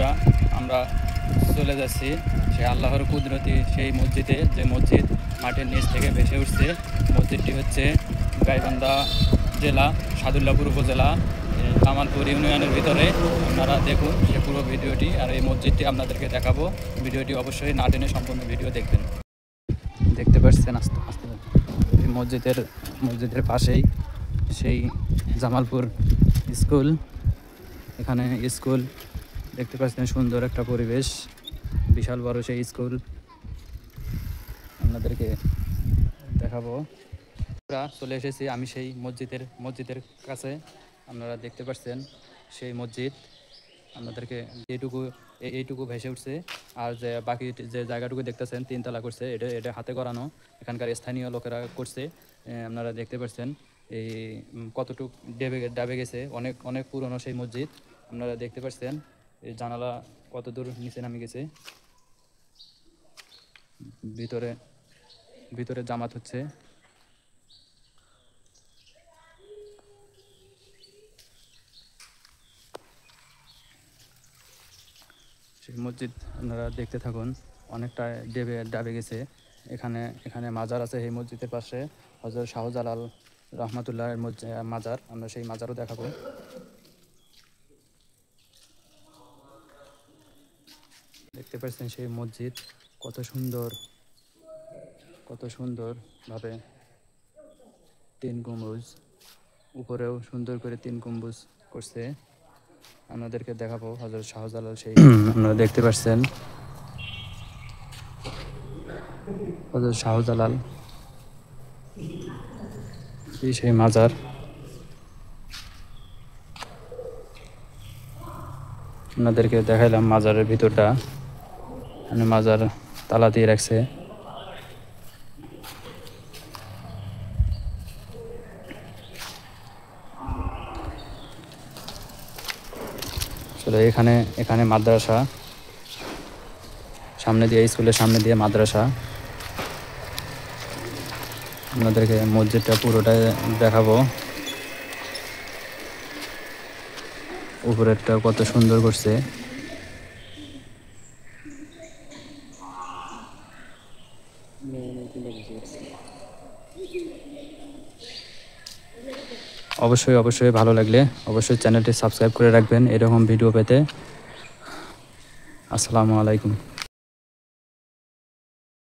বন্ধুরা, আমরা চলে যাচ্ছি সেই আল্লাহর কুদরতি সেই মসজিদে, যে মসজিদ মাটির নিচ থেকে ভেসে উঠছে। মসজিদটি হচ্ছে গাইবান্ধা জেলা সাদুল্লাপুর উপজেলা কামালপুর ইউনিয়নের ভিতরে। আপনারা দেখুন সে পুরো ভিডিওটি, আর এই মসজিদটি আপনাদেরকে দেখাবো। ভিডিওটি অবশ্যই না টেনে সম্পূর্ণ ভিডিও দেখবেন। দেখতে পাচ্ছেন আস্তে আস্তে এই মসজিদের পাশেই সেই জামালপুর স্কুল। এখানে স্কুল দেখতে পাচ্ছেন, সুন্দর একটা পরিবেশ, বিশাল বড় সেই স্কুল আপনাদেরকে দেখাবো। আমরা চলে এসেছি আমি সেই মসজিদের কাছে। আপনারা দেখতে পাচ্ছেন সেই মসজিদ আপনাদেরকে এইটুকু ভেসে উঠছে। আর যে বাকি যে জায়গাটুকু দেখতেছেন তিনতলা করছে, এটা হাতে করানো, এখানকার স্থানীয় লোকেরা করছে। আপনারা দেখতে পাচ্ছেন এই কতটুক ডাবে গেছে, অনেক অনেক পুরনো সেই মসজিদ। আপনারা দেখতে পাচ্ছেন এই জানালা কত দূর নিচে নামে গেছে। ভিতরে জামাত হচ্ছে। সেই মসজিদ আপনারা দেখতে থাকুন, অনেকটা ডাবে গেছে। এখানে মাজার আছে এই মসজিদের পাশে, হযরত শাহজালাল রহমাতুল্লাহের মাজার। আমরা সেই মাজারও দেখাবো। দেখতে পাচ্ছেন সেই মসজিদ কত সুন্দরভাবে 3 গম্বুজ, উপরেও সুন্দর করে 3 গম্বুজ করছে। আপনাদেরকে দেখাবো হযরত শাহজালাল সেই আপনারা দেখতে পাচ্ছেন হযরত শাহজালাল সেই মাজার। আপনাদেরকে দেখাইলাম মাজারের ভিতরটা, মানে মাজার তালা দিয়ে রাখছে। এখানে মাদ্রাসা, সামনে দিয়ে স্কুলের সামনে দিয়ে মাদ্রাসা। আপনাদেরকে মসজিদটা পুরোটাই দেখাবো। উপরেরটা কত সুন্দর করছে। অবশ্যই ভালো লাগলে অবশ্যই চ্যানেলটি সাবস্ক্রাইব করে রাখবেন এরকম ভিডিও পেতে। আসসালামু আলাইকুম।